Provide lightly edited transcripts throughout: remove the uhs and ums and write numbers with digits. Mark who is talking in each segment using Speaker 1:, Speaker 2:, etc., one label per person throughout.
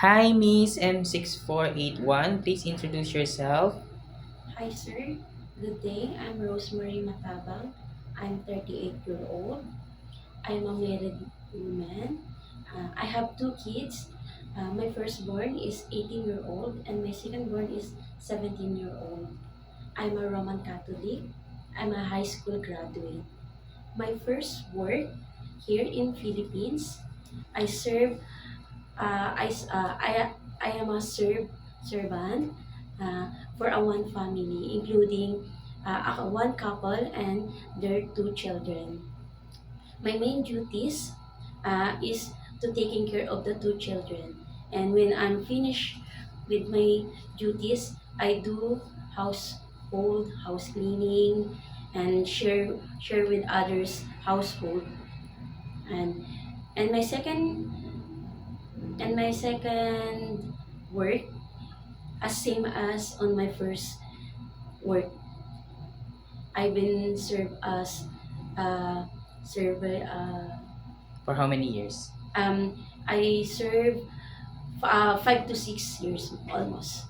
Speaker 1: Hi, Miss M6481. Please introduce yourself.
Speaker 2: Hi, sir. Good day. I'm Rosemary Matabang. I'm 38 years old. I'm a married woman. I have two kids. My firstborn is 18 years old and my secondborn is 17 years old. I'm a Roman Catholic. I'm a high school graduate. My first work here in Philippines, I serve. I am a servant uh, for a one family, including one couple and their two children. My main duties is to taking care of the two children. And when I'm finished with my duties, I do house cleaning, and share with others household. And and my second work, as same as on my first work, I've been served as server.
Speaker 1: For how many years?
Speaker 2: I serve 5 to 6 years almost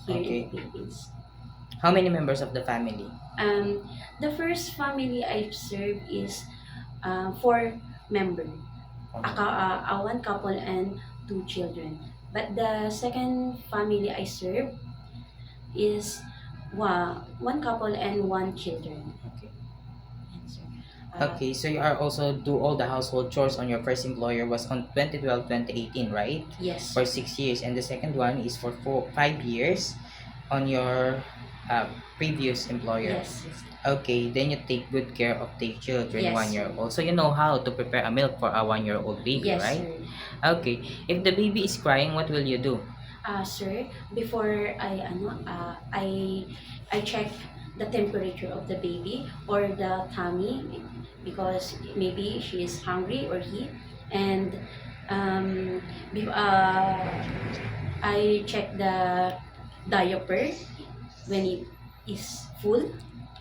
Speaker 2: here in the
Speaker 1: Okay.
Speaker 2: Philippines.
Speaker 1: How many members of the family?
Speaker 2: Um, the first family I've served is 4 members, one couple and two children. But the second family I serve is one couple and one children.
Speaker 1: Okay.
Speaker 2: Yes, sir.
Speaker 1: Okay, so you are also do all the household chores on your first employer was on 2012, 2018, right?
Speaker 2: Yes,
Speaker 1: For
Speaker 2: sir.
Speaker 1: 6 years. And the second one is for 5 years on your previous employer.
Speaker 2: Yes, yes.
Speaker 1: Okay, then you take good care of the children,
Speaker 2: Yes,
Speaker 1: 1 year
Speaker 2: sir.
Speaker 1: old. So you know how to prepare a milk for a 1 year old baby,
Speaker 2: Yes,
Speaker 1: right?
Speaker 2: sir.
Speaker 1: Okay, if the baby is crying, what will you do?
Speaker 2: Sir, before I check the temperature of the baby or the tummy, because maybe she is hungry or he, and um, I check the diaper when it is full.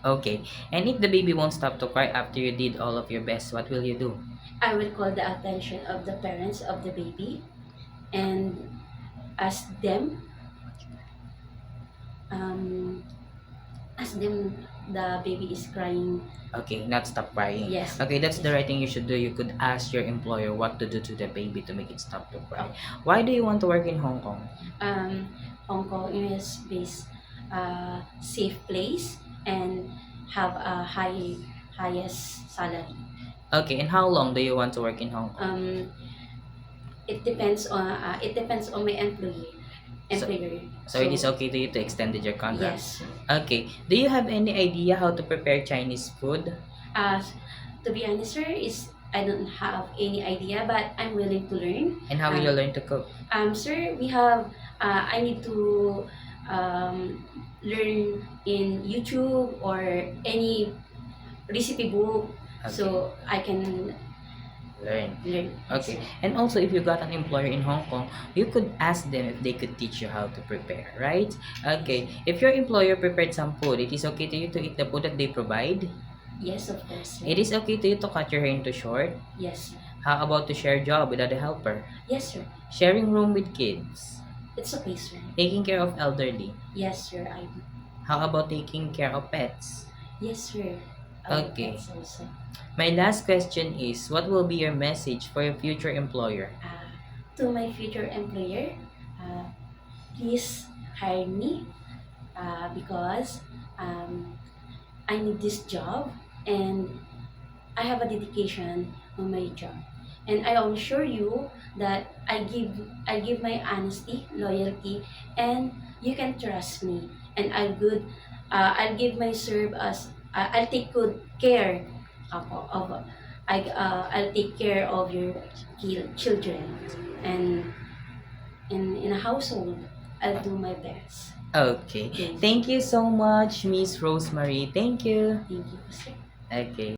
Speaker 1: Okay, and if the baby won't stop to cry after you did all of your best, what will you do?
Speaker 2: I will call the attention of the parents of the baby and ask them um, ask them the baby is crying.
Speaker 1: Okay, not stop crying.
Speaker 2: Yes,
Speaker 1: Okay, that's the
Speaker 2: yes.
Speaker 1: right thing you should do. You could ask your employer what to do to the baby to make it stop to cry.
Speaker 2: Oh,
Speaker 1: Why do you want to work in Hong Kong?
Speaker 2: um, Hong Kong is based safe place and have a highest salary.
Speaker 1: Okay, and how long do you want to work in Hong Kong?
Speaker 2: It depends on my
Speaker 1: So,
Speaker 2: employer.
Speaker 1: so it is okay to you to extend your contract.
Speaker 2: Yes.
Speaker 1: Okay, do you have any idea how to prepare Chinese food?
Speaker 2: Uh, to be honest, sir, is I don't have any idea, but I'm willing to learn.
Speaker 1: And how will you learn to cook?
Speaker 2: Sir, we have. I need to um, learn in YouTube or any recipe book,
Speaker 1: Okay,
Speaker 2: so I can
Speaker 1: learn.
Speaker 2: learn.
Speaker 1: Okay, and also if you got an employer in Hong Kong, you could ask them if they could teach you how to prepare, right? Okay, if your employer prepared some food, it is okay to you to eat the food that they provide.
Speaker 2: Yes, of course, sir.
Speaker 1: It is okay to you to cut your hair into short.
Speaker 2: Yes, sir.
Speaker 1: How about to share job without a helper?
Speaker 2: Yes, sir.
Speaker 1: Sharing room with kids.
Speaker 2: It's okay, sir.
Speaker 1: Taking care of elderly.
Speaker 2: Yes, sir. I do.
Speaker 1: How about taking care of pets?
Speaker 2: Yes, sir.
Speaker 1: Okay.
Speaker 2: That's also.
Speaker 1: My last question is, what will be your message for your future employer?
Speaker 2: To my future employer, uh, please hire me because I need this job and I have a dedication on my job. And I assure you that I give my honesty, loyalty, and you can trust me. And I'll give my serve as I'll take good care of I'll take care of your children, and in a household I'll do my best.
Speaker 1: Okay.
Speaker 2: Thank you.
Speaker 1: Thank you so much, Miss Rosemary. Thank you.
Speaker 2: Thank you, sir.
Speaker 1: Okay.